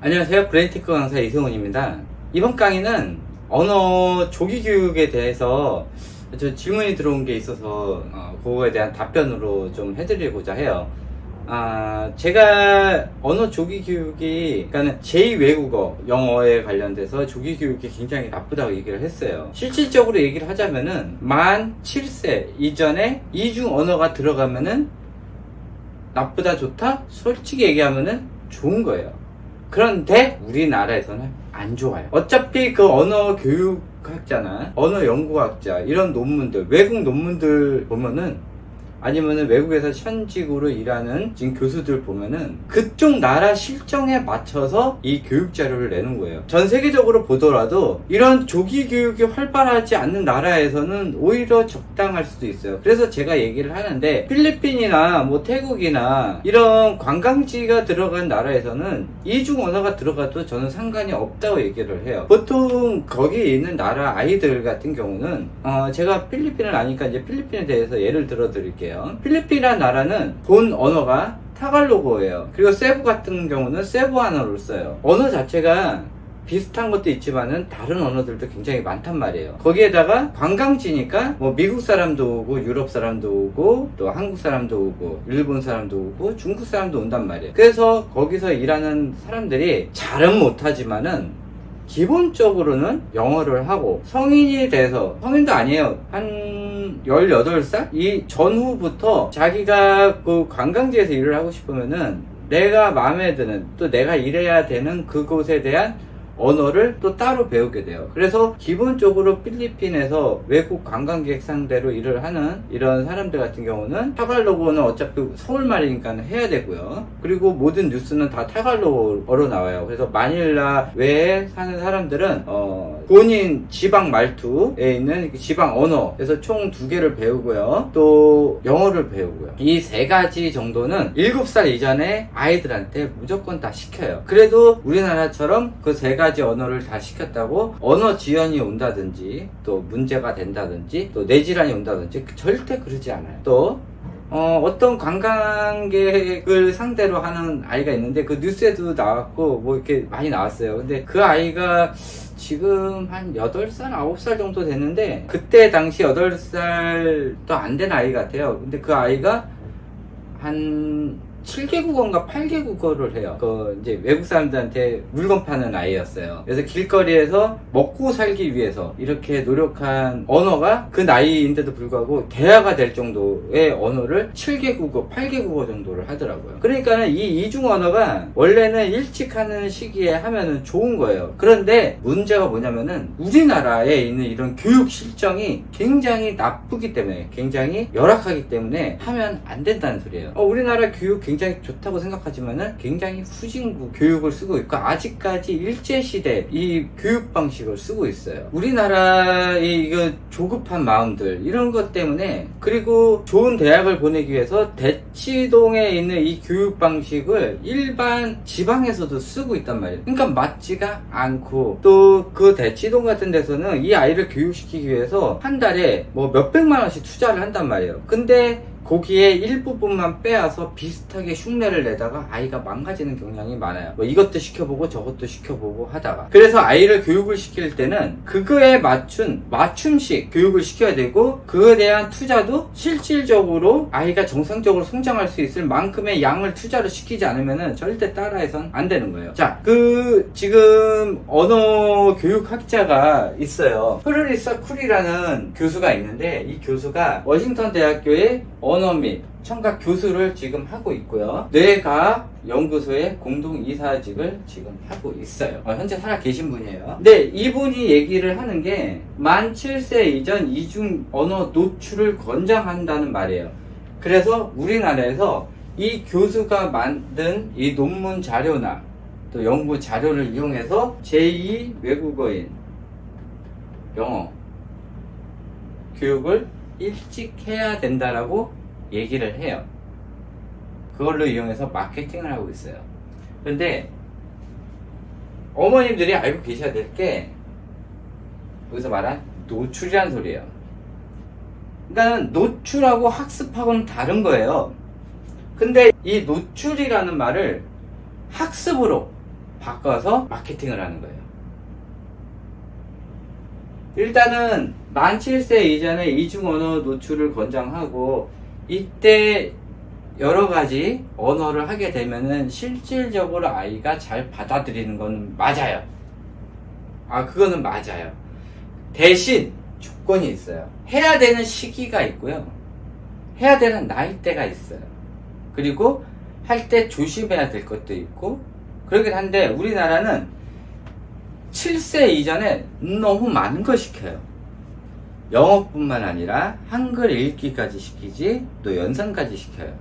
안녕하세요. 브레인테크 강사 이승훈입니다. 이번 강의는 언어 조기 교육에 대해서 질문이 들어온 게 있어서 그거에 대한 답변으로 좀 해드리고자 해요. 제가 언어 조기 교육이, 그러니까 제2외국어, 영어에 관련돼서 조기 교육이 굉장히 나쁘다고 얘기를 했어요. 실질적으로 얘기를 하자면은 만 7세 이전에 이중 언어가 들어가면은 나쁘다 좋다? 솔직히 얘기하면은 좋은 거예요. 그런데 우리나라에서는 안 좋아요. 어차피 그 언어 교육학자나 언어 연구학자 이런 논문들, 외국 논문들 보면은, 아니면은 외국에서 현직으로 일하는 지금 교수들 보면은 그쪽 나라 실정에 맞춰서 이 교육 자료를 내는 거예요. 전 세계적으로 보더라도 이런 조기 교육이 활발하지 않는 나라에서는 오히려 적당할 수도 있어요. 그래서 제가 얘기를 하는데, 필리핀이나 뭐 태국이나 이런 관광지가 들어간 나라에서는 이중 언어가 들어가도 저는 상관이 없다고 얘기를 해요. 보통 거기에 있는 나라 아이들 같은 경우는 제가 필리핀을 아니까 이제 필리핀에 대해서 예를 들어 드릴게요. 필리핀이라는 나라는 본 언어가 타갈로그예요. 그리고 세부 같은 경우는 세부아너를 써요. 언어 자체가 비슷한 것도 있지만은 다른 언어들도 굉장히 많단 말이에요. 거기에다가 관광지니까 뭐 미국 사람도 오고 유럽 사람도 오고 또 한국 사람도 오고 일본 사람도 오고 중국 사람도 온단 말이에요. 그래서 거기서 일하는 사람들이 잘은 못하지만은 기본적으로는 영어를 하고, 성인이 돼서, 성인도 아니에요, 한 18살? 이 전후부터 자기가 그 관광지에서 일을 하고 싶으면은 내가 마음에 드는, 또 내가 일해야 되는 그곳에 대한 언어를 또 따로 배우게 돼요. 그래서 기본적으로 필리핀에서 외국 관광객 상대로 일을 하는 이런 사람들 같은 경우는 타갈로그는 어차피 서울말이니까 해야 되고요. 그리고 모든 뉴스는 다 타갈로그어로 나와요. 그래서 마닐라 외에 사는 사람들은 본인 지방 말투에 있는 지방 언어에서 총 2개를 배우고요. 또 영어를 배우고요. 이 3가지 정도는 7살 이전에 아이들한테 무조건 다 시켜요. 그래도 우리나라처럼 그 3가지 언어를 다 시켰다고 언어 지연이 온다든지 또 문제가 된다든지 또 뇌질환이 온다든지 절대 그러지 않아요. 또 어떤 관광객을 상대로 하는 아이가 있는데, 그 뉴스에도 나왔고 뭐 이렇게 많이 나왔어요. 근데 그 아이가 지금 한 8살, 9살 정도 됐는데, 그때 당시 8살도 안 된 아이 같아요. 근데 그 아이가 한 7개 국어인가 8개 국어를 해요. 이제 외국 사람들한테 물건 파는 아이였어요. 그래서 길거리에서 먹고 살기 위해서 이렇게 노력한 언어가 그 나이인데도 불구하고 대화가 될 정도의 언어를 7개 국어, 8개 국어 정도를 하더라고요. 그러니까는 이 이중 언어가 원래는 일찍 하는 시기에 하면은 좋은 거예요. 그런데 문제가 뭐냐면은 우리나라에 있는 이런 교육 실정이 굉장히 나쁘기 때문에, 굉장히 열악하기 때문에 하면 안 된다는 소리예요. 우리나라 교육 굉장히 좋다고 생각하지만은 굉장히 후진국 교육을 쓰고 있고, 아직까지 일제시대 이 교육 방식을 쓰고 있어요. 우리나라의 이거 조급한 마음들, 이런 것 때문에, 그리고 좋은 대학을 보내기 위해서 대치동에 있는 이 교육 방식을 일반 지방에서도 쓰고 있단 말이에요. 그러니까 맞지가 않고, 또 그 대치동 같은 데서는 이 아이를 교육시키기 위해서 한 달에 뭐 몇백만 원씩 투자를 한단 말이에요. 근데 거기에 일부분만 빼앗아 비슷하게 흉내를 내다가 아이가 망가지는 경향이 많아요. 뭐 이것도 시켜보고 저것도 시켜보고 하다가. 그래서 아이를 교육을 시킬 때는 그거에 맞춘 맞춤식 교육을 시켜야 되고, 그거에 대한 투자도 실질적으로 아이가 정상적으로 성장할 수 있을 만큼의 양을 투자를 시키지 않으면은 절대 따라해선 안 되는 거예요. 자, 지금 언어 교육학자가 있어요. 프르리사 쿨이라는 교수가 있는데, 이 교수가 워싱턴 대학교의 언어 및 청각 교수를 지금 하고 있고요. 뇌과학 연구소의 공동이사직을 지금 하고 있어요. 현재 살아 계신 분이에요. 근데 이분이 얘기를 하는 게 만 7세 이전 이중 언어 노출을 권장한다는 말이에요. 그래서 우리나라에서 이 교수가 만든 이 논문 자료나 또 연구 자료를 이용해서 제2 외국어인 영어 교육을 일찍 해야 된다라고 얘기를 해요. 그걸로 이용해서 마케팅을 하고 있어요. 그런데 어머님들이 알고 계셔야 될 게, 여기서 말한 노출이란 소리예요. 그러니까 노출하고 학습하고는 다른 거예요. 근데 이 노출이라는 말을 학습으로, 바꿔서 마케팅을 하는 거예요. 일단은 만 7세 이전에 이중 언어 노출을 권장하고, 이때 여러가지 언어를 하게 되면은 실질적으로 아이가 잘 받아들이는 건 맞아요. 그거는 맞아요. 대신 조건이 있어요. 해야 되는 시기가 있고요, 해야 되는 나이대가 있어요. 그리고 할 때 조심해야 될 것도 있고 그러긴 한데, 우리나라는 7세 이전에 너무 많은 걸 시켜요. 영어뿐만 아니라 한글 읽기까지 시키지, 또 연산까지 시켜요.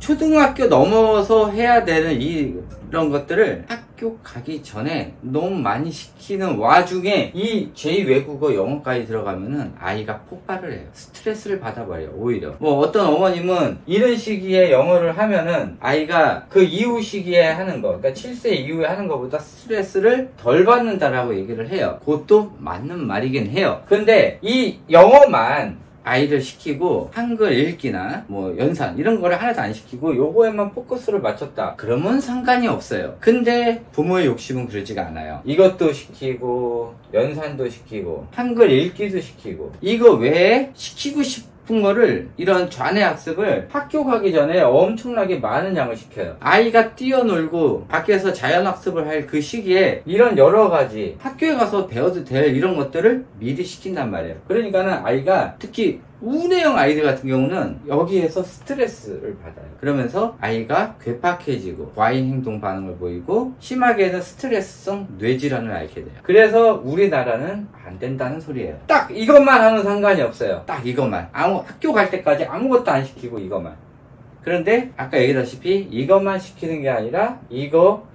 초등학교 넘어서 해야 되는 이런 것들을 학교 가기 전에 너무 많이 시키는 와중에 이 제2외국어 영어까지 들어가면은 아이가 폭발을 해요. 스트레스를 받아버려요. 오히려 뭐 어떤 어머님은 이런 시기에 영어를 하면은 아이가 그 이후 시기에 하는 거, 그러니까 7세 이후에 하는 것보다 스트레스를 덜 받는다라고 얘기를 해요. 그것도 맞는 말이긴 해요. 근데 이 영어만 아이를 시키고 한글 읽기나 뭐 연산 이런 거를 하나도 안 시키고 요거에만 포커스를 맞췄다 그러면 상관이 없어요. 근데 부모의 욕심은 그러지가 않아요. 이것도 시키고 연산도 시키고 한글 읽기도 시키고, 이거 외에 시키고 싶은 거를, 이런 좌뇌 학습을 학교 가기 전에 엄청나게 많은 양을 시켜요. 아이가 뛰어놀고 밖에서 자연학습을 할 그 시기에 이런 여러가지 학교에 가서 배워도 될 이런 것들을 미리 시킨단 말이에요. 그러니까는 아이가, 특히 우뇌형 아이들 같은 경우는 여기에서 스트레스를 받아요. 그러면서 아이가 괴팍해지고 과잉 행동 반응을 보이고, 심하게는 스트레스성 뇌질환을 앓게 돼요. 그래서 우리나라는 안 된다는 소리예요. 딱 이것만 하면 상관이 없어요. 딱 이것만, 학교 갈 때까지 아무것도 안 시키고 이것만. 그런데 아까 얘기했다시피 이것만 시키는 게 아니라 이거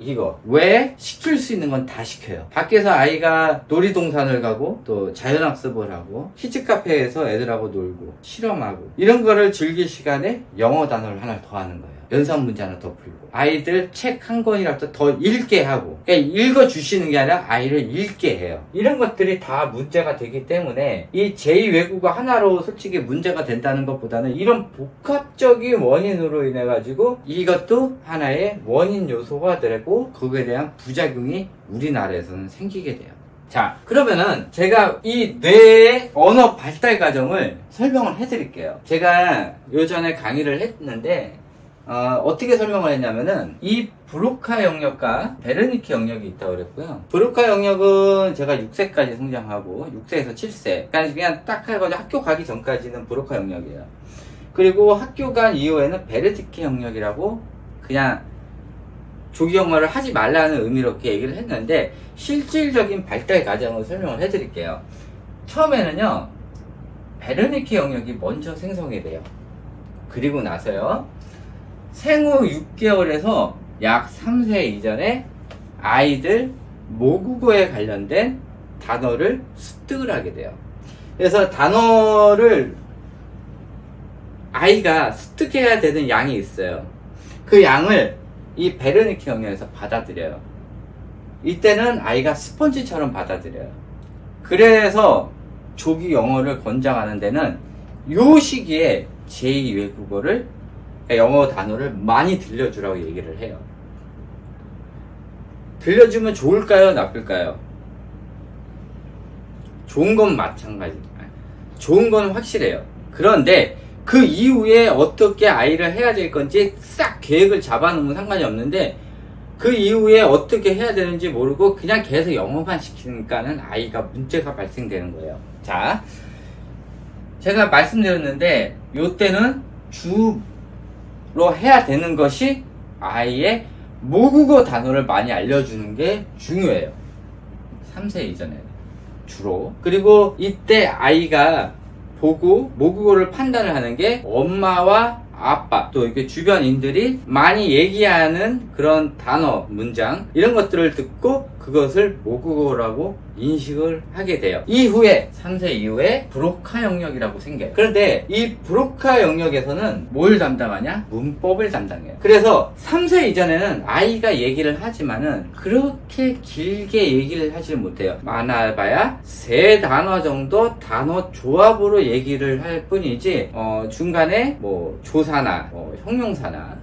왜 시킬 수 있는 건 다 시켜요. 밖에서 아이가 놀이동산을 가고 또 자연학습을 하고 키즈카페에서 애들하고 놀고 실험하고 이런 거를 즐길 시간에 영어 단어를 하나 더 하는 거예요. 연산 문제 하나 더 풀고, 아이들 책 한 권이라도 더 읽게 하고, 그러니까 읽어주시는 게 아니라 아이를 읽게 해요. 이런 것들이 다 문제가 되기 때문에 이 제2외국어 하나로 솔직히 문제가 된다는 것보다는 이런 복합적인 원인으로 인해 가지고 이것도 하나의 원인 요소가 되고, 거기에 대한 부작용이 우리나라에서는 생기게 돼요. 자, 그러면은 제가 이 뇌의 언어 발달 과정을 설명을 해드릴게요. 제가 요전에 강의를 했는데 어떻게 설명을 했냐면은, 이 브로카 영역과 베르니키 영역이 있다고 그랬고요. 브로카 영역은 제가 6세까지 성장하고 6세에서 7세, 그냥 딱 해가지고 학교 가기 전까지는 브로카 영역이에요. 그리고 학교 간 이후에는 베르니키 영역이라고, 그냥 조기 영어를 하지 말라는 의미로 이렇게 얘기를 했는데, 실질적인 발달 과정을 설명을 해드릴게요. 처음에는요, 베르니키 영역이 먼저 생성이 돼요. 그리고 나서요, 생후 6개월에서 약 3세 이전에 아이들 모국어에 관련된 단어를 습득을 하게 돼요. 그래서 단어를 아이가 습득해야 되는 양이 있어요. 그 양을 이 베르니키 영역에서 받아들여요. 이때는 아이가 스펀지처럼 받아들여요. 그래서 조기 영어를 권장하는 데는 요 시기에 제2외국어를, 영어 단어를 많이 들려주라고 얘기를 해요. 들려주면 좋을까요? 나쁠까요? 좋은 건 마찬가지. 좋은 건 확실해요. 그런데 그 이후에 어떻게 아이를 해야 될 건지 싹 계획을 잡아놓으면 상관이 없는데, 그 이후에 어떻게 해야 되는지 모르고 그냥 계속 영어만 시키니까는 아이가 문제가 발생되는 거예요. 자, 제가 말씀드렸는데, 요때는 주로 해야 되는 것이 아이의 모국어 단어를 많이 알려주는 게 중요해요. 3세 이전에 주로. 그리고 이때 아이가 보고 모국어를 판단을 하는 게 엄마와 아빠, 또 이렇게 주변인들이 많이 얘기하는 그런 단어, 문장, 이런 것들을 듣고 그것을 모국어라고 인식을 하게 돼요. 이후에 3세 이후에 브로카 영역이라고 생겨요. 그런데 이 브로카 영역에서는 뭘 담당하냐? 문법을 담당해요. 그래서 3세 이전에는 아이가 얘기를 하지만은 그렇게 길게 얘기를 하지를 못해요. 많아봐야 3단어 정도 단어 조합으로 얘기를 할 뿐이지, 중간에 뭐 조사나 형용사나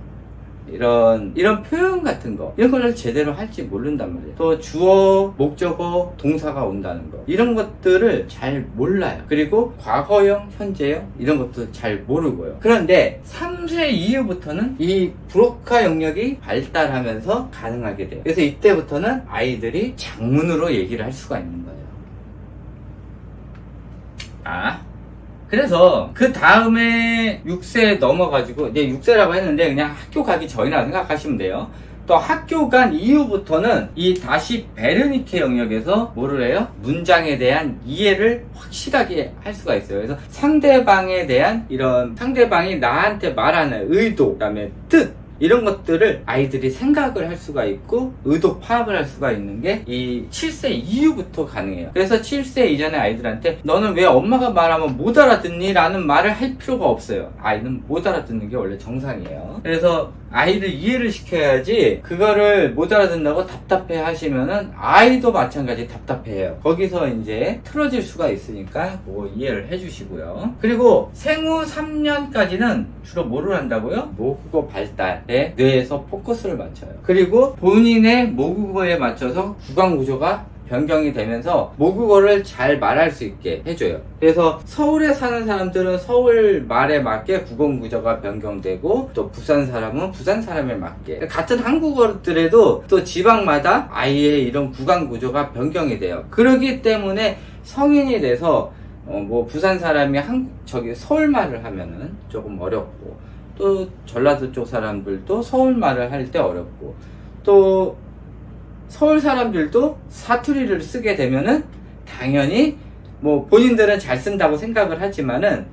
이런 표현 같은 거, 이런 걸 제대로 할지 모른단 말이에요. 또 주어, 목적어, 동사가 온다는 거, 이런 것들을 잘 몰라요. 그리고 과거형, 현재형 이런 것도 잘 모르고요. 그런데 3세 이후부터는 이 브로카 영역이 발달하면서 가능하게 돼요. 그래서 이때부터는 아이들이 장문으로 얘기를 할 수가 있는 거예요. 그래서 그 다음에 6세 넘어가지고, 이제 6세라고 했는데 그냥 학교 가기 전이라고 생각하시면 돼요. 또 학교 간 이후부터는 이 다시 베르니케 영역에서 뭐를 해요? 문장에 대한 이해를 확실하게 할 수가 있어요. 그래서 상대방에 대한 이런, 상대방이 나한테 말하는 의도, 그 다음에 뜻, 이런 것들을 아이들이 생각을 할 수가 있고 의도 파악을 할 수가 있는 게 이 7세 이후부터 가능해요. 그래서 7세 이전의 아이들한테 너는 왜 엄마가 말하면 못 알아듣니? 라는 말을 할 필요가 없어요. 아이는 못 알아듣는 게 원래 정상이에요. 그래서 아이를 이해를 시켜야지, 그거를 못 알아듣는다고 답답해 하시면은 아이도 마찬가지 답답해요. 거기서 이제 틀어질 수가 있으니까 뭐 이해를 해주시고요. 그리고 생후 3년까지는 주로 뭐를 한다고요? 모국어 발달에 뇌에서 포커스를 맞춰요. 그리고 본인의 모국어에 맞춰서 구강 구조가 변경이 되면서 모국어를 잘 말할 수 있게 해줘요. 그래서 서울에 사는 사람들은 서울 말에 맞게 구강 구조가 변경되고, 또 부산 사람은 부산 사람에 맞게, 같은 한국어들에도 또 지방마다 아이의 이런 구강 구조가 변경이 돼요. 그렇기 때문에 성인이 돼서 뭐 부산 사람이 서울 말을 하면은 조금 어렵고, 또 전라도 쪽 사람들도 서울 말을 할 때 어렵고, 또 서울 사람들도 사투리를 쓰게 되면은 당연히 뭐 본인들은 잘 쓴다고 생각을 하지만은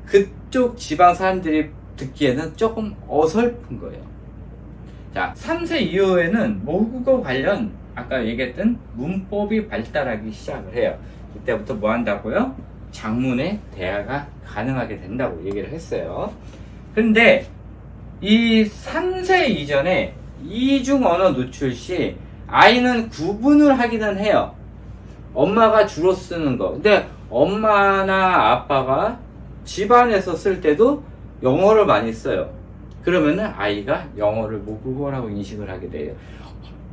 그쪽 지방 사람들이 듣기에는 조금 어설픈 거예요. 자, 3세 이후에는 모국어 관련 아까 얘기했던 문법이 발달하기 시작을 해요. 이때부터 뭐 한다고요? 장문의 대화가 가능하게 된다고 얘기를 했어요. 근데 이 3세 이전에 이중 언어 노출 시 아이는 구분을 하기는 해요. 엄마가 주로 쓰는 거. 근데 엄마나 아빠가 집안에서 쓸 때도 영어를 많이 써요. 그러면은 아이가 영어를 모국어라고 인식을 하게 돼요.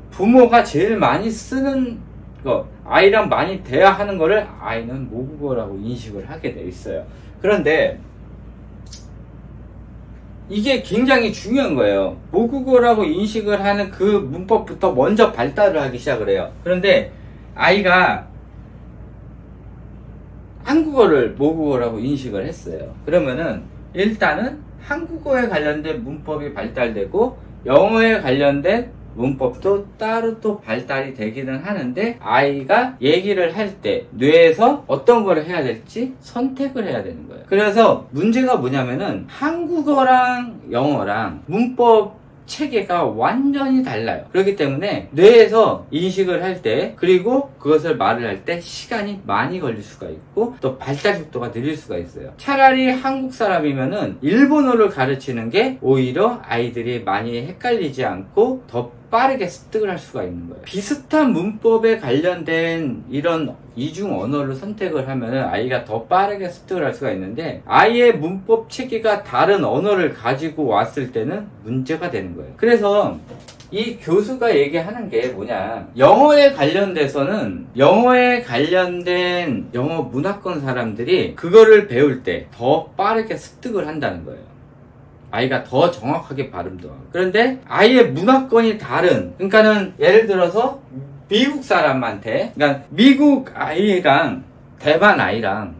부모가 제일 많이 쓰는 거, 아이랑 많이 대화하는 거를 아이는 모국어라고 인식을 하게 돼 있어요. 그런데 이게 굉장히 중요한 거예요. 모국어라고 인식을 하는 그 문법부터 먼저 발달을 하기 시작을 해요. 그런데 아이가 한국어를 모국어라고 인식을 했어요. 그러면은 일단은 한국어에 관련된 문법이 발달되고 영어에 관련된 문법도 따로 또 발달이 되기는 하는데, 아이가 얘기를 할 때 뇌에서 어떤 걸 해야 될지 선택을 해야 되는 거예요. 그래서 문제가 뭐냐면은 한국어랑 영어랑 문법 체계가 완전히 달라요. 그렇기 때문에 뇌에서 인식을 할 때, 그리고 그것을 말을 할 때 시간이 많이 걸릴 수가 있고, 또 발달 속도가 느릴 수가 있어요. 차라리 한국 사람이면은 일본어를 가르치는 게 오히려 아이들이 많이 헷갈리지 않고 더 빠르게 습득을 할 수가 있는 거예요. 비슷한 문법에 관련된 이런 이중 언어를 선택을 하면은 아이가 더 빠르게 습득을 할 수가 있는데, 아이의 문법 체계가 다른 언어를 가지고 왔을 때는 문제가 되는 거예요. 그래서 이 교수가 얘기하는 게 뭐냐, 영어에 관련돼서는 영어에 관련된 영어 문화권 사람들이 그거를 배울 때 더 빠르게 습득을 한다는 거예요. 아이가 더 정확하게 발음도 하고. 그런데 아이의 문화권이 다른, 그러니까는 예를 들어서 미국 사람한테, 그러니까 미국 아이랑 대만 아이랑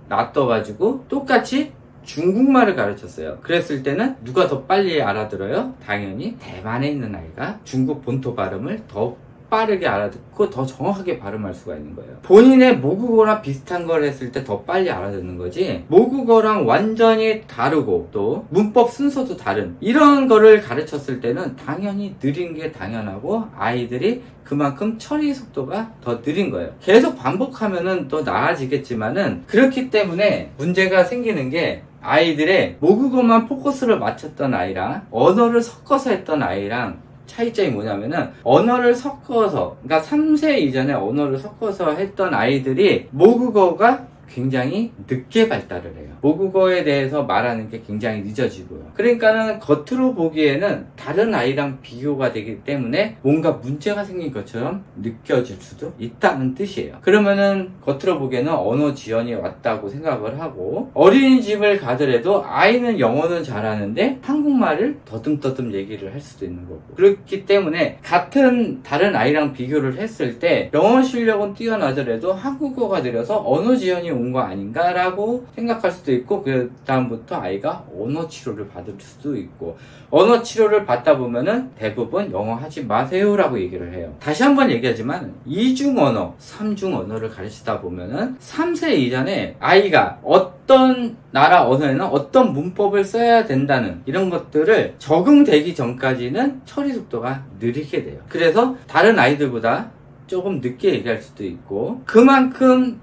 놔둬가지고 똑같이 중국말을 가르쳤어요. 그랬을 때는 누가 더 빨리 알아들어요? 당연히 대만에 있는 아이가 중국 본토 발음을 더 빠르게 알아듣고 더 정확하게 발음할 수가 있는 거예요. 본인의 모국어랑 비슷한 걸 했을 때 더 빨리 알아듣는 거지, 모국어랑 완전히 다르고 또 문법 순서도 다른 이런 거를 가르쳤을 때는 당연히 느린 게 당연하고 아이들이 그만큼 처리 속도가 더 느린 거예요. 계속 반복하면은 또 나아지겠지만은, 그렇기 때문에 문제가 생기는 게, 아이들의 모국어만 포커스를 맞췄던 아이랑 언어를 섞어서 했던 아이랑 차이점이 뭐냐면은, 언어를 섞어서, 그러니까 3세 이전에 언어를 섞어서 했던 아이들이 모국어가 굉장히 늦게 발달을 해요. 모국어에 대해서 말하는 게 굉장히 늦어지고요. 그러니까는 겉으로 보기에는 다른 아이랑 비교가 되기 때문에 뭔가 문제가 생긴 것처럼 느껴질 수도 있다는 뜻이에요. 그러면은 겉으로 보기에는 언어 지연이 왔다고 생각을 하고, 어린이집을 가더라도 아이는 영어는 잘하는데 한국말을 더듬더듬 얘기를 할 수도 있는 거고, 그렇기 때문에 같은 다른 아이랑 비교를 했을 때 영어 실력은 뛰어나더라도 한국어가 느려서 언어 지연이 온 거 아닌가라고 생각할 수도 있고, 그 다음부터 아이가 언어 치료를 받을 수도 있고, 언어 치료를 받다 보면은 대부분 영어 하지 마세요 라고 얘기를 해요. 다시 한번 얘기하지만 이중 언어, 삼중 언어를 가르치다 보면은 3세 이전에 아이가 어떤 나라 언어에는 어떤 문법을 써야 된다는 이런 것들을 적응되기 전까지는 처리 속도가 느리게 돼요. 그래서 다른 아이들보다 조금 늦게 얘기할 수도 있고, 그만큼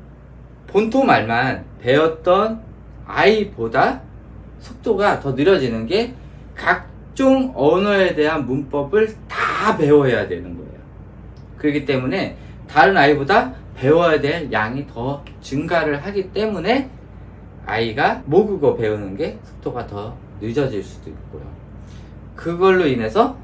본토 말만 배웠던 아이보다 속도가 더 느려지는 게 각종 언어에 대한 문법을 다 배워야 되는 거예요. 그렇기 때문에 다른 아이보다 배워야 될 양이 더 증가를 하기 때문에 아이가 모국어 배우는 게 속도가 더 늦어질 수도 있고요. 그걸로 인해서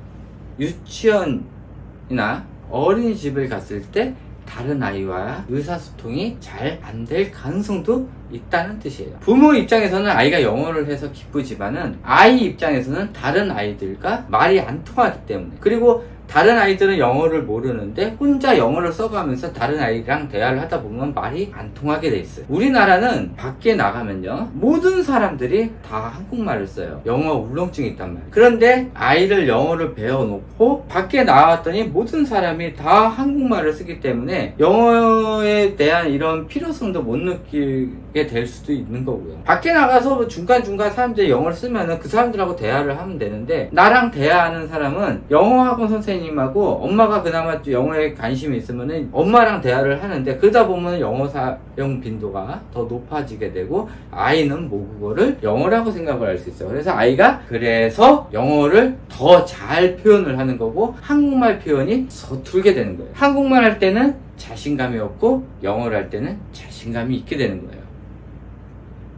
유치원이나 어린이집을 갔을 때 다른 아이와 의사소통이 잘 안 될 가능성도 있다는 뜻이에요. 부모 입장에서는 아이가 영어를 해서 기쁘지만은 아이 입장에서는 다른 아이들과 말이 안 통하기 때문에, 그리고 다른 아이들은 영어를 모르는데 혼자 영어를 써가면서 다른 아이랑 대화를 하다 보면 말이 안 통하게 돼 있어요. 우리나라는 밖에 나가면요, 모든 사람들이 다 한국말을 써요. 영어 울렁증이 있단 말이에요. 그런데 아이를 영어를 배워놓고 밖에 나왔더니 모든 사람이 다 한국말을 쓰기 때문에 영어에 대한 이런 필요성도 못 느끼게 될 수도 있는 거고요. 밖에 나가서 중간중간 사람들이 영어를 쓰면은 그 사람들하고 대화를 하면 되는데, 나랑 대화하는 사람은 영어학원 선생님하고 엄마가 그나마 영어에 관심이 있으면은 엄마랑 대화를 하는데, 그러다 보면 영어 사용 빈도가 더 높아지게 되고 아이는 모국어를 영어라고 생각을 할 수 있어요. 그래서 아이가 그래서 영어를 더 잘 표현을 하는 거고 한국말 표현이 서툴게 되는 거예요. 한국말 할 때는 자신감이 없고 영어를 할 때는 자신감이 있게 되는 거예요.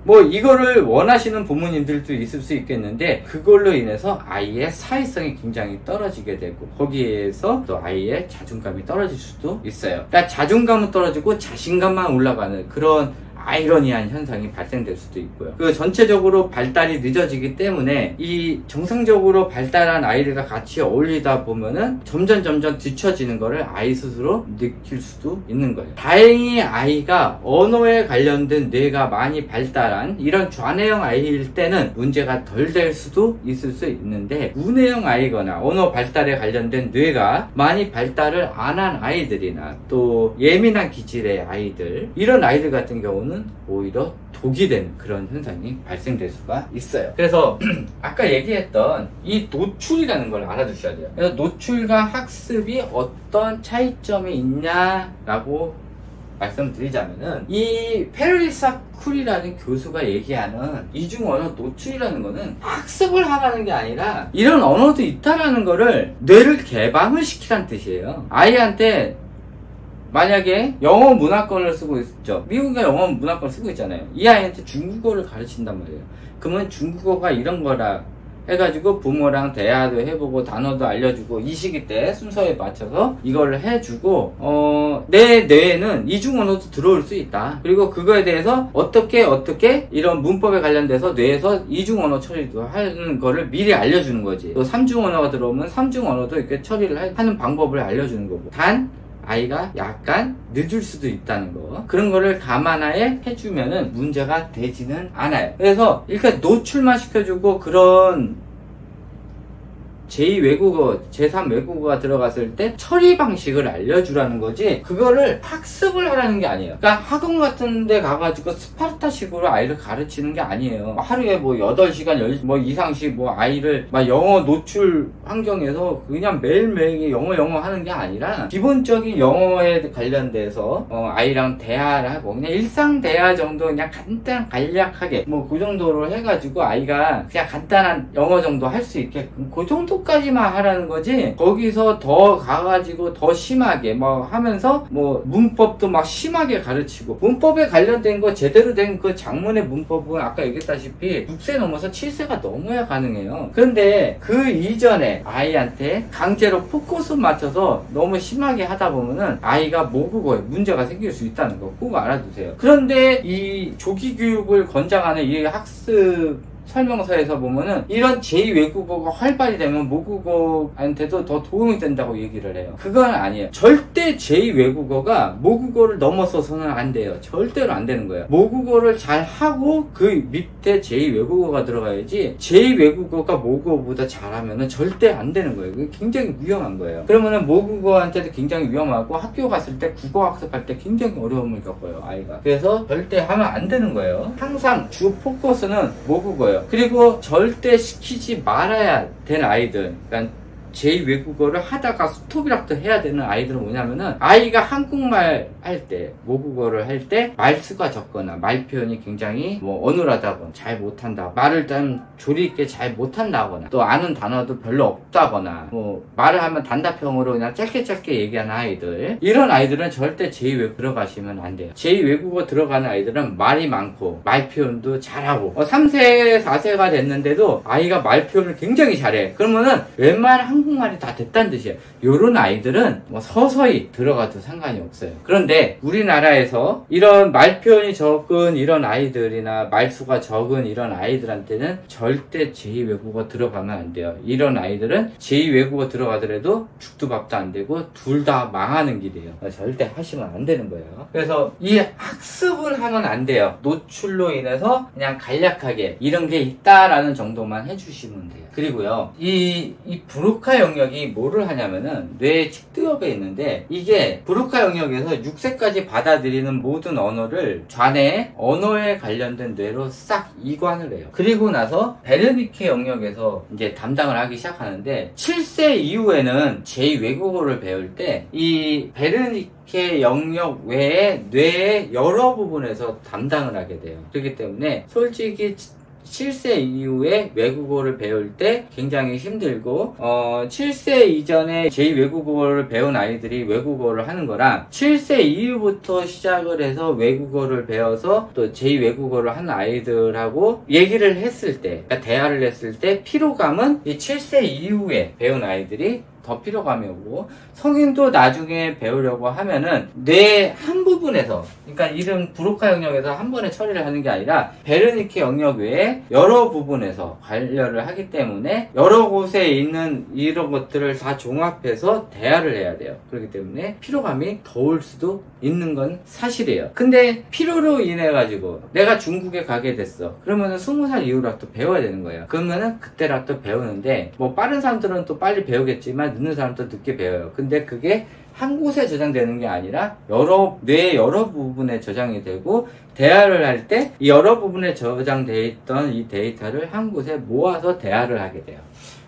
뭐 이거를 원하시는 부모님들도 있을 수 있겠는데, 그걸로 인해서 아이의 사회성이 굉장히 떨어지게 되고 거기에서 또 아이의 자존감이 떨어질 수도 있어요. 그러니까 자존감은 떨어지고 자신감만 올라가는 그런 아이러니한 현상이 발생될 수도 있고요. 그 전체적으로 발달이 늦어지기 때문에 이 정상적으로 발달한 아이들과 같이 어울리다 보면은 점점 뒤처지는 거를 아이 스스로 느낄 수도 있는 거예요. 다행히 아이가 언어에 관련된 뇌가 많이 발달한 이런 좌뇌형 아이일 때는 문제가 덜 될 수도 있을 수 있는데, 우뇌형 아이거나 언어 발달에 관련된 뇌가 많이 발달을 안 한 아이들이나 또 예민한 기질의 아이들, 이런 아이들 같은 경우는 오히려 독이 되는 그런 현상이 발생될 수가 있어요. 그래서 아까 얘기했던 이 노출이라는 걸 알아두셔야 돼요. 그래서 노출과 학습이 어떤 차이점이 있냐라고 말씀드리자면은, 이 페르리사 쿨이라는 교수가 얘기하는 이중 언어 노출이라는 거는 학습을 하라는 게 아니라 이런 언어도 있다라는 거를 뇌를 개방을 시키라는 뜻이에요. 아이한테 만약에 영어 문화권을 쓰고 있죠. 미국이 영어 문화권을 쓰고 있잖아요. 이 아이한테 중국어를 가르친단 말이에요. 그러면 중국어가 이런 거라 해가지고 부모랑 대화도 해보고 단어도 알려주고 이 시기 때 순서에 맞춰서 이걸 해주고, 내 뇌에는 이중 언어도 들어올 수 있다. 그리고 그거에 대해서 어떻게 이런 문법에 관련돼서 뇌에서 이중 언어 처리도 하는 거를 미리 알려주는 거지. 또 삼중 언어가 들어오면 삼중 언어도 이렇게 처리를 하는 방법을 알려주는 거고, 단 아이가 약간 늦을 수도 있다는 거, 그런 거를 감안하에 해주면은 문제가 되지는 않아요. 그래서 이렇게 노출만 시켜주고 그런 제2외국어, 제3외국어가 들어갔을 때 처리 방식을 알려주라는 거지, 그거를 학습을 하라는 게 아니에요. 그러니까 학원 같은 데 가가지고 스파르타식으로 아이를 가르치는 게 아니에요. 하루에 뭐 8시간 이상씩 아이를 막 영어 노출 환경에서 그냥 매일매일 영어 하는 게 아니라, 기본적인 영어에 관련돼서 아이랑 대화를 하고 그냥 일상 대화 정도, 그냥 간략하게 그 정도로 해가지고 아이가 그냥 간단한 영어 정도 할 수 있게끔 그 정도 정도까지만 하라는 거지, 거기서 더 가가지고 더 심하게 뭐 하면서 뭐 문법도 막 심하게 가르치고, 문법에 관련된 거 제대로 된 그 작문의 문법은 아까 얘기했다시피 6세 넘어서 7세가 넘어야 가능해요. 그런데 그 이전에 아이한테 강제로 포커스 맞춰서 너무 심하게 하다 보면은 아이가 모국어에 문제가 생길 수 있다는 거 꼭 알아두세요. 그런데 이 조기 교육을 권장하는 이 학습 설명서에서 보면은 이런 제2외국어가 활발히 되면 모국어한테도 더 도움이 된다고 얘기를 해요. 그건 아니에요. 절대 제2외국어가 모국어를 넘어서서는 안 돼요. 절대로 안 되는 거예요. 모국어를 잘 하고 그 밑에 제2외국어가 들어가야지, 제2외국어가 모국어보다 잘하면은 절대 안 되는 거예요. 그게 굉장히 위험한 거예요. 그러면은 모국어한테도 굉장히 위험하고, 학교 갔을 때 국어 학습할 때 굉장히 어려움을 겪어요, 아이가. 그래서 절대 하면 안 되는 거예요. 항상 주 포커스는 모국어예요. 그리고 절대 시키지 말아야 되는 아이들, 그러니까 제2외국어를 하다가 스톱이라도 해야 되는 아이들은 뭐냐면은, 아이가 한국말 할 때, 모국어를 할 때 말수가 적거나 말 표현이 굉장히 뭐 어눌하다거나 잘 못한다, 말을 좀 조리 있게 잘 못한다거나, 또 아는 단어도 별로 없다거나, 뭐 말을 하면 단답형으로 그냥 짧게 얘기하는 아이들, 이런 아이들은 절대 제2외국어 들어가시면 안 돼요. 제2외국어 들어가는 아이들은 말이 많고 말 표현도 잘하고, 3세 4세가 됐는데도 아이가 말 표현을 굉장히 잘해. 그러면은 웬만한 한국말이 다 됐다는 뜻이에요. 요런 아이들은 뭐 서서히 들어가도 상관이 없어요. 그런데 우리나라에서 이런 말 표현이 적은 이런 아이들이나 말수가 적은 이런 아이들한테는 절대 제2외국어 들어가면 안 돼요. 이런 아이들은 제2외국어 들어가더라도 죽도 밥도 안 되고 둘 다 망하는 길이에요. 절대 하시면 안 되는 거예요. 그래서 이 학습을 하면 안 돼요. 노출로 인해서 그냥 간략하게 이런 게 있다라는 정도만 해주시면 돼요. 그리고요, 이 브로카 영역이 뭐를 하냐면은 뇌 측두엽에 있는데, 이게 브로카 영역에서 6세까지 받아들이는 모든 언어를 좌뇌 언어에 관련된 뇌로 싹 이관을 해요. 그리고 나서 베르니케 영역에서 이제 담당을 하기 시작하는데, 7세 이후에는 제2외국어를 배울 때 이 베르니케 영역 외에 뇌의 여러 부분에서 담당을 하게 돼요. 그렇기 때문에 솔직히 7세 이후에 외국어를 배울 때 굉장히 힘들고, 7세 이전에 제2외국어를 배운 아이들이 외국어를 하는 거랑 7세 이후부터 시작을 해서 외국어를 배워서 또 제2외국어를 하는 아이들하고 얘기를 했을 때, 그러니까 대화를 했을 때 피로감은 이 7세 이후에 배운 아이들이 더 피로감이 오고, 성인도 나중에 배우려고 하면은 뇌 한 부분에서, 그러니까 이런 브로카 영역에서 한 번에 처리를 하는 게 아니라 베르니케 영역 외에 여러 부분에서 관여를 하기 때문에 여러 곳에 있는 이런 것들을 다 종합해서 대화를 해야 돼요. 그렇기 때문에 피로감이 더 올 수도 있는 건 사실이에요. 근데 피로로 인해 가지고 내가 중국에 가게 됐어. 그러면은 20살 이후라도 배워야 되는 거예요. 그러면은 그때라도 배우는데, 뭐 빠른 사람들은 또 빨리 배우겠지만 늦는 사람도 늦게 배워요. 근데 그게 한 곳에 저장되는 게 아니라 뇌 여러 부분에 저장이 되고, 대화를 할 때 이 여러 부분에 저장되어 있던 이 데이터를 한 곳에 모아서 대화를 하게 돼요.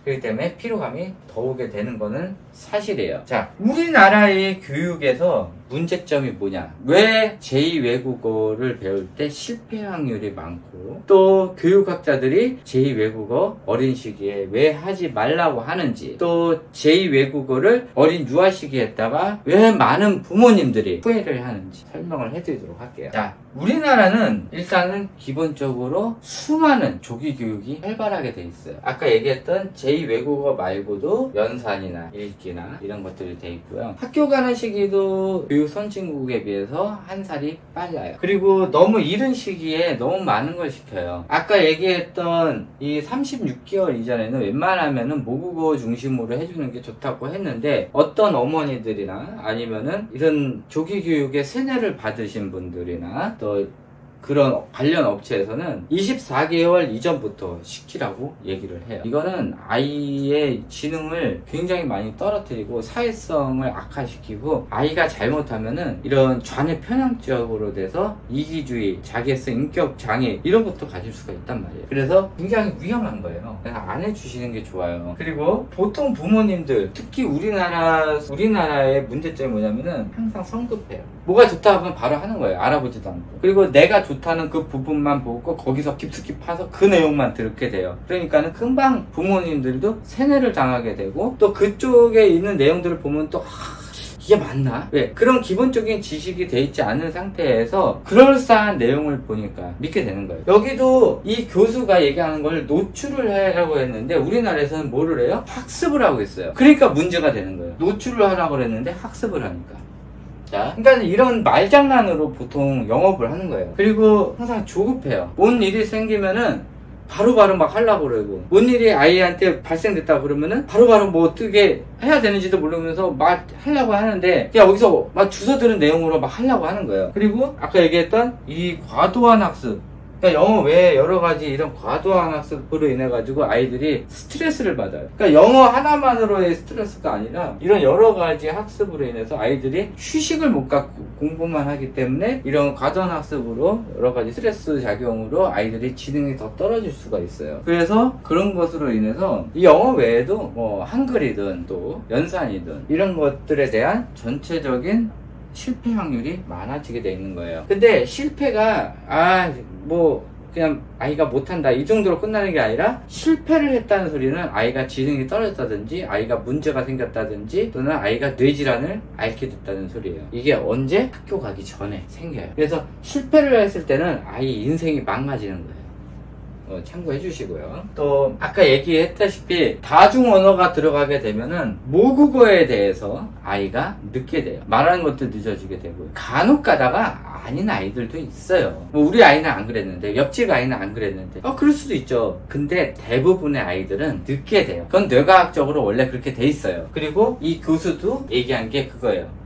그렇기 때문에 피로감이 더 오게 되는 거는 사실이에요. 자, 우리나라의 교육에서 문제점이 뭐냐? 왜 제2외국어를 배울 때 실패 확률이 많고, 또 교육학자들이 제2외국어 어린 시기에 왜 하지 말라고 하는지, 또 제2외국어를 어린 유아 시기에 했다가 왜 많은 부모님들이 후회를 하는지 설명을 해드리도록 할게요. 자, 우리나라는 일단은 기본적으로 수많은 조기 교육이 활발하게 돼 있어요. 아까 얘기했던 제2외국어 말고도 연산이나 읽기나 이런 것들이 돼 있고요. 학교 가는 시기도 교육 선진국에 비해서 한 살이 빨라요. 그리고 너무 이른 시기에 너무 많은 걸 시켜요. 아까 얘기했던 이 36개월 이전에는 웬만하면은 모국어 중심으로 해주는 게 좋다고 했는데, 어떤 어머니들이나 아니면은 이런 조기 교육에 세뇌를 받으신 분들이나 또 그런 관련 업체에서는 24개월 이전부터 시키라고 얘기를 해요. 이거는 아이의 지능을 굉장히 많이 떨어뜨리고 사회성을 악화시키고, 아이가 잘못하면은 이런 좌뇌 편향적으로 돼서 이기주의, 자기애성 인격 장애 이런 것도 가질 수가 있단 말이에요. 그래서 굉장히 위험한 거예요. 그래서 안 해주시는 게 좋아요. 그리고 보통 부모님들, 특히 우리나라의 문제점이 뭐냐면은 항상 성급해요. 뭐가 좋다 하면 바로 하는 거예요. 알아보지도 않고. 그리고 내가 좋다는 그 부분만 보고 거기서 깊숙이 파서 그 내용만 듣게 돼요. 그러니까는 금방 부모님들도 세뇌를 당하게 되고, 또 그쪽에 있는 내용들을 보면 또 이게 맞나? 왜? 그런 기본적인 지식이 돼 있지 않은 상태에서 그럴싸한 내용을 보니까 믿게 되는 거예요. 여기도 이 교수가 얘기하는 걸 노출을 하라고 했는데 우리나라에서는 뭐를 해요? 학습을 하고 있어요. 그러니까 문제가 되는 거예요. 노출을 하라고 그랬는데 학습을 하니까. 자, 그러니까 이런 말장난으로 보통 영업을 하는 거예요. 그리고 항상 조급해요. 뭔 일이 생기면은 바로바로 막 하려고 그러고, 뭔 일이 아이한테 발생됐다 그러면은 바로바로 뭐 어떻게 해야 되는지도 모르면서 막 하려고 하는데, 그냥 여기서 막 주워들은 내용으로 막 하려고 하는 거예요. 그리고 아까 얘기했던 이 과도한 학습, 그러니까 영어 외에 여러 가지 이런 과도한 학습으로 인해 가지고 아이들이 스트레스를 받아요. 그러니까 영어 하나만으로의 스트레스가 아니라 이런 여러 가지 학습으로 인해서 아이들이 휴식을 못 갖고 공부만 하기 때문에 이런 과도한 학습으로 여러 가지 스트레스 작용으로 아이들이 지능이 더 떨어질 수가 있어요. 그래서 그런 것으로 인해서 이 영어 외에도 뭐 한글이든 또 연산이든 이런 것들에 대한 전체적인 실패 확률이 많아지게 돼 있는 거예요. 근데 실패가 뭐 그냥 아이가 못한다 이 정도로 끝나는 게 아니라, 실패를 했다는 소리는 아이가 지능이 떨어졌다든지 아이가 문제가 생겼다든지 또는 아이가 뇌질환을 앓게 됐다는 소리예요. 이게 언제? 학교 가기 전에 생겨요. 그래서 실패를 했을 때는 아이 인생이 망가지는 거예요. 참고해 주시고요. 또 아까 얘기했다시피 다중 언어가 들어가게 되면은 모국어에 대해서 아이가 늦게 돼요. 말하는 것도 늦어지게 되고, 간혹 가다가 아닌 아이들도 있어요. 뭐 우리 아이는 안 그랬는데, 옆집 아이는 안 그랬는데, 그럴 수도 있죠. 근데 대부분의 아이들은 늦게 돼요. 그건 뇌과학적으로 원래 그렇게 돼 있어요. 그리고 이 교수도 얘기한 게 그거예요.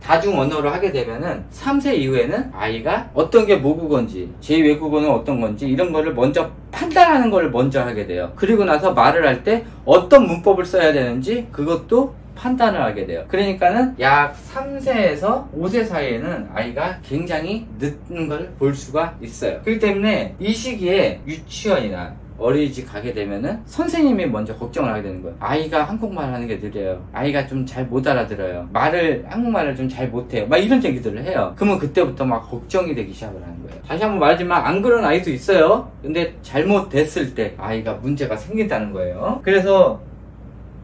다중 언어로 하게 되면은 3세 이후에는 아이가 어떤 게 모국어인지 제2외국어는 어떤 건지 이런 거를 먼저 판단하는 걸 먼저 하게 돼요. 그리고 나서 말을 할 때 어떤 문법을 써야 되는지 그것도 판단을 하게 돼요. 그러니까는 약 3세에서 5세 사이에는 아이가 굉장히 늦는 걸 볼 수가 있어요. 그렇기 때문에 이 시기에 유치원이나 어린이집 가게 되면은 선생님이 먼저 걱정을 하게 되는 거예요. 아이가 한국말 하는 게 느려요. 아이가 좀 잘 못 알아들어요. 한국말을 좀 잘 못해요. 막 이런 얘기들을 해요. 그러면 그때부터 막 걱정이 되기 시작을 하는 거예요. 다시 한번 말하지만 안 그런 아이도 있어요. 근데 잘못됐을 때 아이가 문제가 생긴다는 거예요. 그래서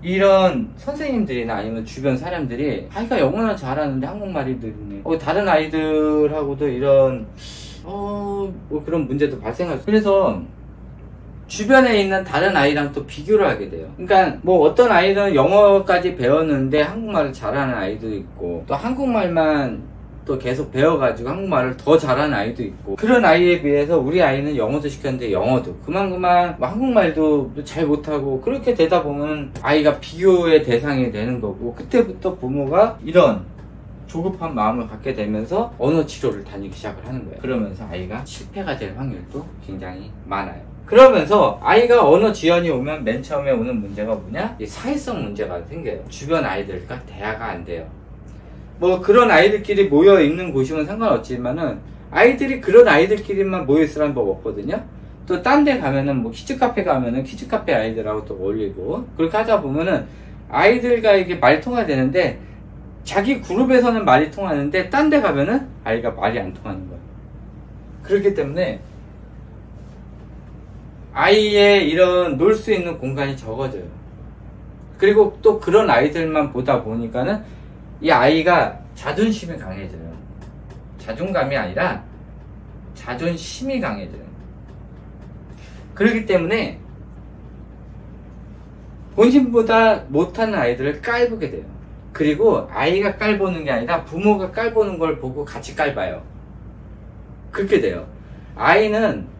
이런 선생님들이나 아니면 주변 사람들이 아이가 영어는 잘하는데 한국말이 느리네. 다른 아이들하고도 이런 뭐 그런 문제도 발생하죠. 그래서 주변에 있는 다른 아이랑 또 비교를 하게 돼요. 그러니까 뭐 어떤 아이는 영어까지 배웠는데 한국말을 잘하는 아이도 있고, 또 한국말만 또 계속 배워가지고 한국말을 더 잘하는 아이도 있고, 그런 아이에 비해서 우리 아이는 영어도 시켰는데 영어도 그만 뭐 한국말도 잘 못하고, 그렇게 되다 보면 아이가 비교의 대상이 되는 거고, 그때부터 부모가 이런 조급한 마음을 갖게 되면서 언어 치료를 다니기 시작을 하는 거예요. 그러면서 아이가 실패가 될 확률도 굉장히 많아요. 그러면서 아이가 언어 지연이 오면 맨 처음에 오는 문제가 뭐냐? 이 사회성 문제가 생겨요. 주변 아이들과 대화가 안 돼요. 뭐 그런 아이들끼리 모여 있는 곳이면 상관없지만은 아이들이 그런 아이들끼리만 모여 있으라는 법 없거든요. 또 딴 데 가면은 뭐 키즈카페 가면은 키즈카페 아이들하고 또 어울리고, 그렇게 하다 보면은 아이들과 이게 말이 통해야 되는데, 자기 그룹에서는 말이 통하는데 딴 데 가면은 아이가 말이 안 통하는 거예요. 그렇기 때문에 아이의 이런 놀 수 있는 공간이 적어져요. 그리고 또 그런 아이들만 보다 보니까는 이 아이가 자존심이 강해져요. 자존감이 아니라 자존심이 강해져요. 그렇기 때문에 본인보다 못하는 아이들을 깔보게 돼요. 그리고 아이가 깔보는 게 아니라 부모가 깔보는 걸 보고 같이 깔봐요. 그렇게 돼요. 아이는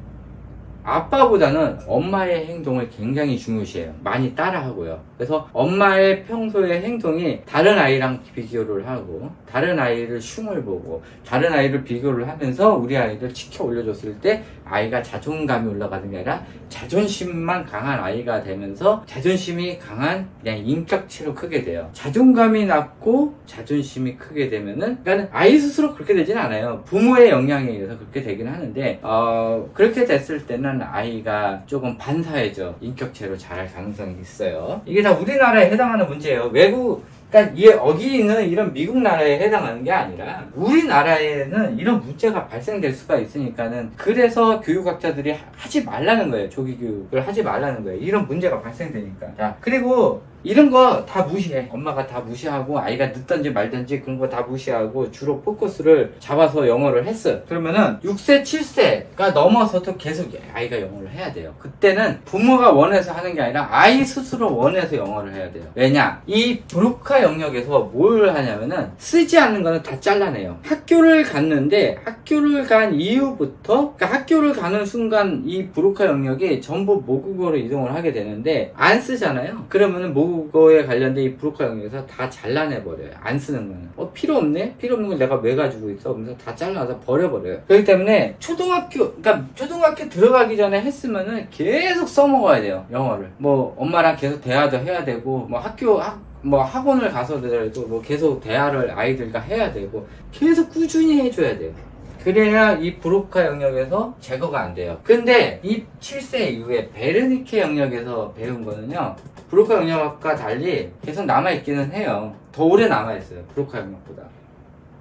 아빠보다는 엄마의 행동을 굉장히 중요시해요. 많이 따라하고요. 그래서 엄마의 평소의 행동이 다른 아이랑 비교를 하고, 다른 아이를 흉을 보고, 다른 아이를 비교를 하면서 우리 아이를 치켜 올려줬을 때 아이가 자존감이 올라가는 게 아니라 자존심만 강한 아이가 되면서 자존심이 강한 그냥 인격체로 크게 돼요. 자존감이 낮고 자존심이 크게 되면은, 그러니까 아이 스스로 그렇게 되진 않아요. 부모의 영향에 의해서 그렇게 되긴 하는데, 그렇게 됐을 때는 아이가 조금 반사회적 인격체로 자랄 가능성이 있어요. 이게 다 우리나라에 해당하는 문제예요. 외국 그러니까 이 어기는 이런 미국 나라에 해당하는 게 아니라 우리나라에는 이런 문제가 발생될 수가 있으니까는 그래서 교육학자들이 하지 말라는 거예요. 조기 교육을 하지 말라는 거예요. 이런 문제가 발생되니까. 자, 그리고 이런 거 다 무시해. 엄마가 다 무시하고 아이가 늦든지 말든지 그런 거 다 무시하고 주로 포커스를 잡아서 영어를 했어요. 그러면은 6세, 7세가 넘어서도 계속 아이가 영어를 해야 돼요. 그때는 부모가 원해서 하는 게 아니라 아이 스스로 원해서 영어를 해야 돼요. 왜냐? 이 브로카 영역에서 뭘 하냐면은 쓰지 않는 거는 다 잘라내요. 학교를 갔는데 학교를 간 이후부터 그러니까 학교를 가는 순간 이 브로카 영역이 전부 모국어로 이동을 하게 되는데 안 쓰잖아요. 그러면은 모국어에 관련된 이 브로카 영역에서 다 잘라내버려요. 안 쓰는 거는. 필요 없네? 필요 없는 걸 내가 왜 가지고 있어? 그러면서 다 잘라서 버려버려요. 그렇기 때문에 그러니까 초등학교 들어가기 전에 했으면은 계속 써먹어야 돼요. 영어를. 뭐 엄마랑 계속 대화도 해야 되고 뭐 학원을 가서더라도 뭐 계속 대화를 아이들과 해야 되고 계속 꾸준히 해줘야 돼요. 그래야 이 브로카 영역에서 제거가 안 돼요. 근데 이 7세 이후에 베르니케 영역에서 배운 거는요, 브로카 영역과 달리 계속 남아있기는 해요. 더 오래 남아있어요. 브로카 영역보다.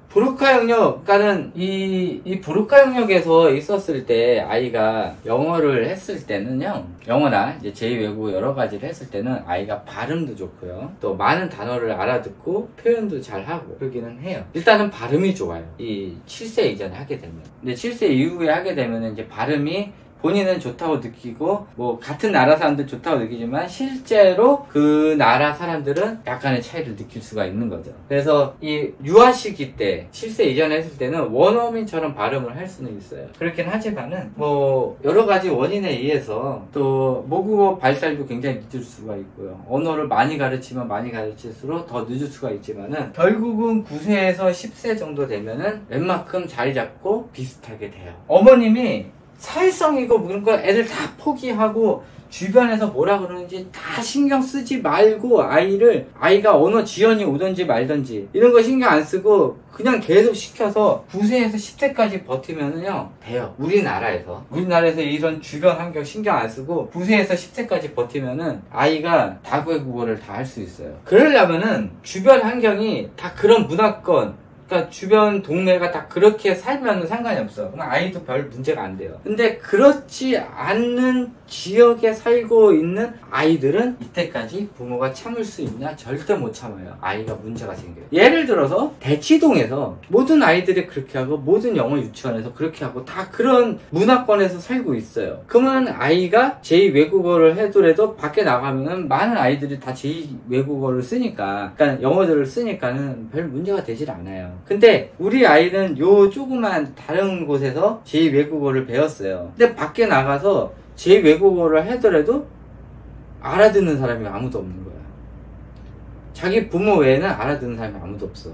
브로카 영역, 그러니까는 이 브로카 영역에서 있었을 때 아이가 영어를 했을 때는요, 영어나 이제 제2외국어 여러 가지를 했을 때는 아이가 발음도 좋고요, 또 많은 단어를 알아듣고 표현도 잘 하고 그러기는 해요. 일단은 발음이 좋아요. 이 7세 이전에 하게 되면. 근데 7세 이후에 하게 되면 이제 발음이 본인은 좋다고 느끼고 뭐 같은 나라 사람들 좋다고 느끼지만 실제로 그 나라 사람들은 약간의 차이를 느낄 수가 있는 거죠. 그래서 이 유아 시기 때 7세 이전에 했을 때는 원어민처럼 발음을 할 수는 있어요. 그렇긴 하지만은 뭐 여러 가지 원인에 의해서 또 모국어 발달도 굉장히 늦을 수가 있고요. 언어를 많이 가르치면 많이 가르칠수록 더 늦을 수가 있지만은 결국은 9세에서 10세 정도 되면은 웬만큼 자리 잡고 비슷하게 돼요. 어머님이 사회성이고 그런 거 애들 다 포기하고 주변에서 뭐라 그러는지 다 신경 쓰지 말고 아이가 언어 지연이 오든지 말든지 이런 거 신경 안 쓰고 그냥 계속 시켜서 9세에서 10세까지 버티면은요 돼요. 우리나라에서 이런 주변 환경 신경 안 쓰고 9세에서 10세까지 버티면은 아이가 다국어를 다 할 수 있어요. 그러려면은 주변 환경이 다 그런 문화권, 그러니까 주변 동네가 다 그렇게 살면 상관이 없어. 그럼 아이도 별 문제가 안 돼요. 근데 그렇지 않는 지역에 살고 있는 아이들은 이때까지 부모가 참을 수 있냐? 절대 못 참아요. 아이가 문제가 생겨요. 예를 들어서 대치동에서 모든 아이들이 그렇게 하고 모든 영어 유치원에서 그렇게 하고 다 그런 문화권에서 살고 있어요. 그러면 아이가 제2외국어를 해더라도 밖에 나가면은 많은 아이들이 다 제2외국어를 쓰니까, 그러니까 영어들을 쓰니까는 별 문제가 되질 않아요. 근데 우리 아이는 요 조그만 다른 곳에서 제2외국어를 배웠어요. 근데 밖에 나가서 제2외국어를 하더라도 알아듣는 사람이 아무도 없는 거야. 자기 부모 외에는 알아듣는 사람이 아무도 없어.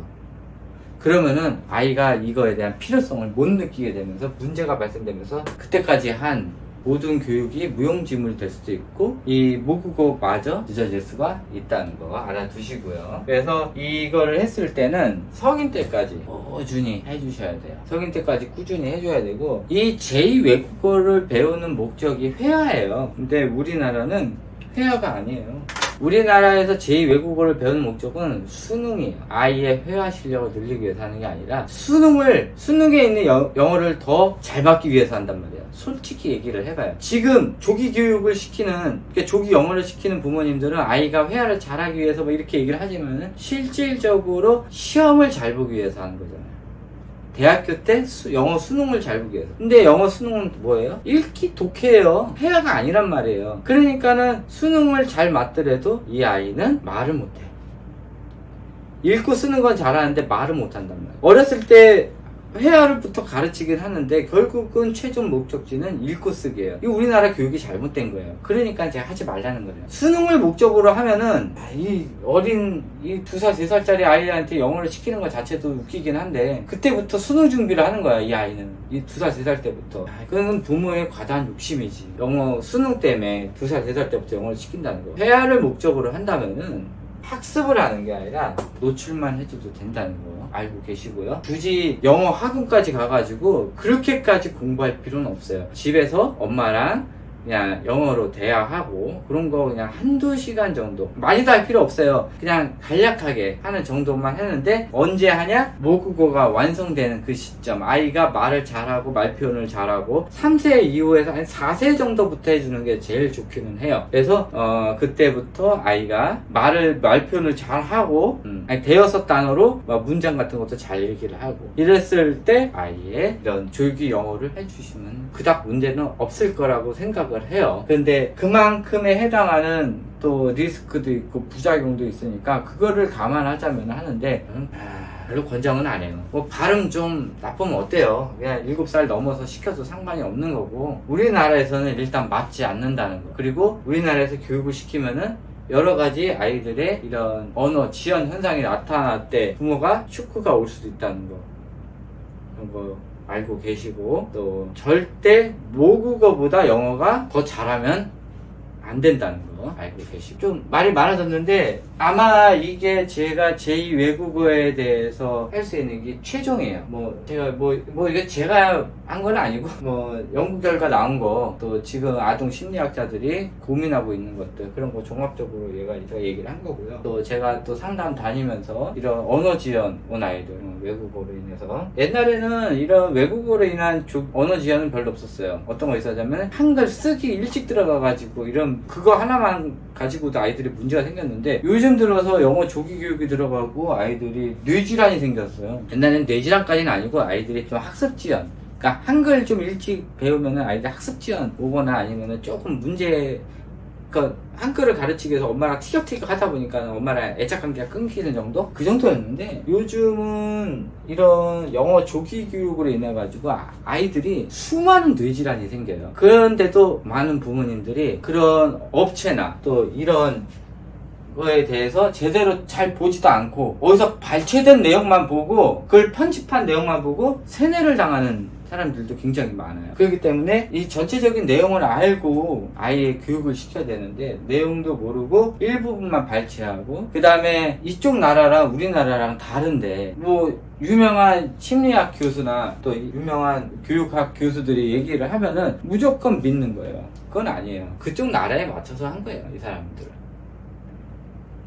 그러면은 아이가 이거에 대한 필요성을 못 느끼게 되면서 문제가 발생되면서 그때까지 한 모든 교육이 무용지물이 될 수도 있고 이 모국어마저 늦어질 수가 있다는 거 알아두시고요. 그래서 이거를 했을 때는 성인 때까지 꾸준히 해주셔야 돼요. 성인 때까지 꾸준히 해줘야 되고, 이 제2외국어를 배우는 목적이 회화예요. 근데 우리나라는 회화가 아니에요. 우리나라에서 제2외국어를 배우는 목적은 수능이에요. 아이의 회화 실력을 늘리기 위해서 하는 게 아니라 수능에 있는 영어를 더 잘 받기 위해서 한단 말이에요. 솔직히 얘기를 해봐요. 지금 조기 교육을 시키는, 그러니까 조기 영어를 시키는 부모님들은 아이가 회화를 잘하기 위해서 뭐 이렇게 얘기를 하지만은 실질적으로 시험을 잘 보기 위해서 하는 거잖아요. 대학교 때 영어 수능을 잘 보기 위해서. 근데 영어 수능은 뭐예요? 읽기 독해예요. 회화가 아니란 말이에요. 그러니까는 수능을 잘 맞더라도 이 아이는 말을 못해. 읽고 쓰는 건 잘하는데 말을 못한단 말이에요. 어렸을 때 회화를부터 가르치긴 하는데 결국은 최종 목적지는 읽고 쓰기예요. 이 우리나라 교육이 잘못된 거예요. 그러니까 제가 하지 말라는 거예요. 수능을 목적으로 하면은 이 어린 2살, 3살짜리 아이한테 영어를 시키는 것 자체도 웃기긴 한데 그때부터 수능 준비를 하는 거야. 이 아이는 이 2살, 3살 때부터. 그건 부모의 과다한 욕심이지. 영어 수능 때문에 2살, 3살 때부터 영어를 시킨다는 거. 회화를 목적으로 한다면은 학습을 하는 게 아니라 노출만 해줘도 된다는 거 알고 계시고요. 굳이 영어 학원까지 가가지고 그렇게까지 공부할 필요는 없어요. 집에서 엄마랑 그냥 영어로 대화하고 그런 거 그냥 한두 시간 정도, 많이도 할 필요 없어요. 그냥 간략하게 하는 정도만 했는데, 언제 하냐? 모국어가 완성되는 그 시점, 아이가 말을 잘하고 말 표현을 잘하고 3세 이후에서 한 4세 정도부터 해주는 게 제일 좋기는 해요. 그래서 그때부터 아이가 말 표현을 잘하고 대여섯 단어로 문장 같은 것도 잘 얘기를 하고 이랬을 때 아이의 이런 조기 영어를 해주시면 그닥 문제는 없을 거라고 생각을 해요. 근데 그만큼에 해당하는 또 리스크도 있고 부작용도 있으니까 그거를 감안하자면 하는데 별로 권장은 안 해요. 뭐 발음 좀 나쁘면 어때요? 그냥 7살 넘어서 시켜도 상관이 없는 거고, 우리나라에서는 일단 맞지 않는다는 거. 그리고 우리나라에서 교육을 시키면은 여러 가지 아이들의 이런 언어 지연 현상이 나타날 때 부모가 쇼크가 올 수도 있다는 거, 그런 거 알고 계시고, 또 절대 모국어보다 영어가 더 잘하면 안 된다는 거 알고 계시고. 좀 말이 많아졌는데 아마 이게 제가 제2 외국어에 대해서 할 수 있는 게 최종이에요. 제가 이게 제가 한 건 아니고 연구 결과 나온 거, 또 지금 아동 심리학자들이 고민하고 있는 것들, 그런 거 종합적으로 제가 얘기를 한 거고요. 또 제가 또 상담 다니면서 이런 언어 지연 온 아이들, 외국어로 인해서, 옛날에는 이런 외국어로 인한 언어 지연은 별로 없었어요. 어떤 거 있었냐면 한글 쓰기 일찍 들어가가지고 이런 그거 하나만 가지고도 아이들이 문제가 생겼는데, 요즘 들어서 영어 조기 교육이 들어가고 아이들이 뇌질환이 생겼어요. 옛날에는 뇌질환까지는 아니고 아이들이 좀 학습 지연, 그러니까 한글 좀 일찍 배우면은 아이들 학습 지연 오거나 아니면은 조금 그러니까 한글을 가르치기 위해서 엄마랑 티격태격 하다 보니까 엄마랑 애착관계가 끊기는 정도? 그 정도였는데, 요즘은 이런 영어 조기 교육으로 인해 가지고 아이들이 수많은 뇌질환이 생겨요. 그런데도 많은 부모님들이 그런 업체나 또 이런 거에 대해서 제대로 잘 보지도 않고 어디서 발췌된 내용만 보고 그걸 편집한 내용만 보고 세뇌를 당하는 사람들도 굉장히 많아요. 그렇기 때문에 이 전체적인 내용을 알고 아이의 교육을 시켜야 되는데, 내용도 모르고 일부분만 발췌하고, 그 다음에 이쪽 나라랑 우리나라랑 다른데 유명한 심리학 교수나 또 유명한 교육학 교수들이 얘기를 하면은 무조건 믿는 거예요. 그건 아니에요. 그쪽 나라에 맞춰서 한 거예요, 이 사람들은.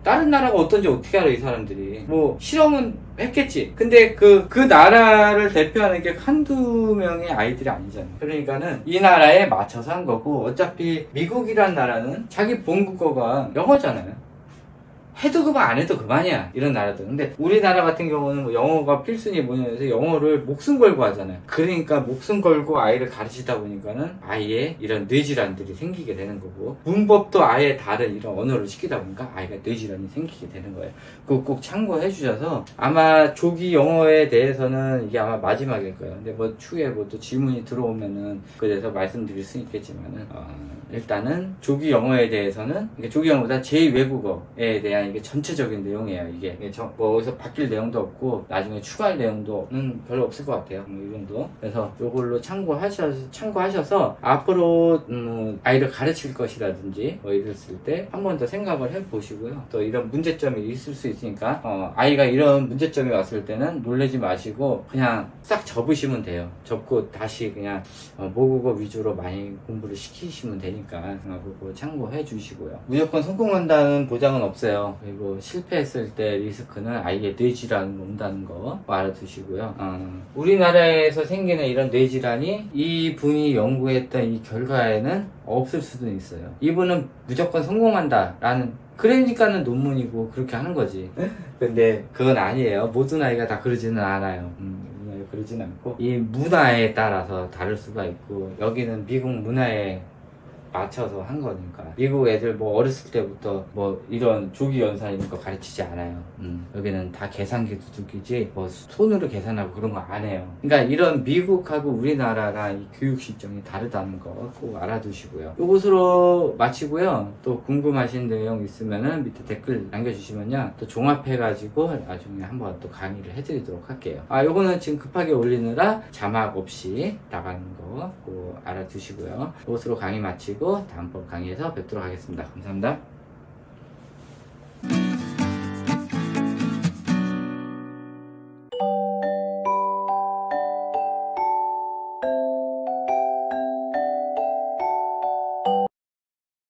다른 나라가 어떤지 어떻게 알아, 이 사람들이. 실험은 했겠지. 근데 그 나라를 대표하는 게 한두 명의 아이들이 아니잖아요. 그러니까는 이 나라에 맞춰서 한 거고, 어차피 미국이란 나라는 자기 본국어가 영어잖아요. 해도 그만 안 해도 그만이야, 이런 나라들. 근데 우리나라 같은 경우는 영어가 필수니 해서 영어를 목숨 걸고 하잖아요. 그러니까 목숨 걸고 아이를 가르치다 보니까는 아이의 이런 뇌질환들이 생기게 되는 거고, 문법도 아예 다른 이런 언어를 시키다 보니까 아이가 뇌질환이 생기게 되는 거예요. 그거 꼭 참고해 주셔서, 아마 조기 영어에 대해서는 이게 아마 마지막일 거예요. 근데 추후에 또 질문이 들어오면은 그에 대해서 말씀드릴 수 있겠지만은, 일단은 조기 영어에 대해서는, 조기 영어보다 제2 외국어에 대한 이게 전체적인 내용이에요. 이게 어디서 바뀔 내용도 없고 나중에 추가할 내용도는 별로 없을 것 같아요. 이 정도. 그래서 요걸로 참고하셔서 앞으로 아이를 가르칠 것이라든지 이랬을 때 한 번 더 생각을 해보시고요. 또 이런 문제점이 있을 수 있으니까 아이가 이런 문제점이 왔을 때는 놀라지 마시고 그냥 싹 접으시면 돼요. 접고 다시 그냥 모국어 위주로 많이 공부를 시키시면 되니까 그거 참고해 주시고요. 무조건 성공한다는 보장은 없어요. 그리고 실패했을 때 리스크는 아이의 뇌질환 온다는 거 알아두시고요. 우리나라에서 생기는 이런 뇌질환이 이분이 연구했던 이 결과에는 없을 수도 있어요. 이분은 무조건 성공한다라는, 그러니까는 논문이고 그렇게 하는 거지. 근데 그건 아니에요. 모든 아이가 다 그러지는 않아요. 그러진 않고, 이 문화에 따라서 다를 수가 있고, 여기는 미국 문화에 맞춰서 한 거니까. 미국 애들 어렸을 때부터 이런 조기 연산 이런 거 가르치지 않아요. 여기는 다 계산기 두둑이지 손으로 계산하고 그런 거 안 해요. 그러니까 이런 미국하고 우리나라가 이 교육 시점이 다르다는 거 꼭 알아두시고요. 이것으로 마치고요. 또 궁금하신 내용 있으면은 밑에 댓글 남겨주시면요, 또 종합해가지고 나중에 한번 또 강의를 해드리도록 할게요. 요거는 지금 급하게 올리느라 자막 없이 나가는 거 꼭 알아두시고요. 이것으로 강의 마치고 다음번 강의에서 뵙도록 하겠습니다. 감사합니다.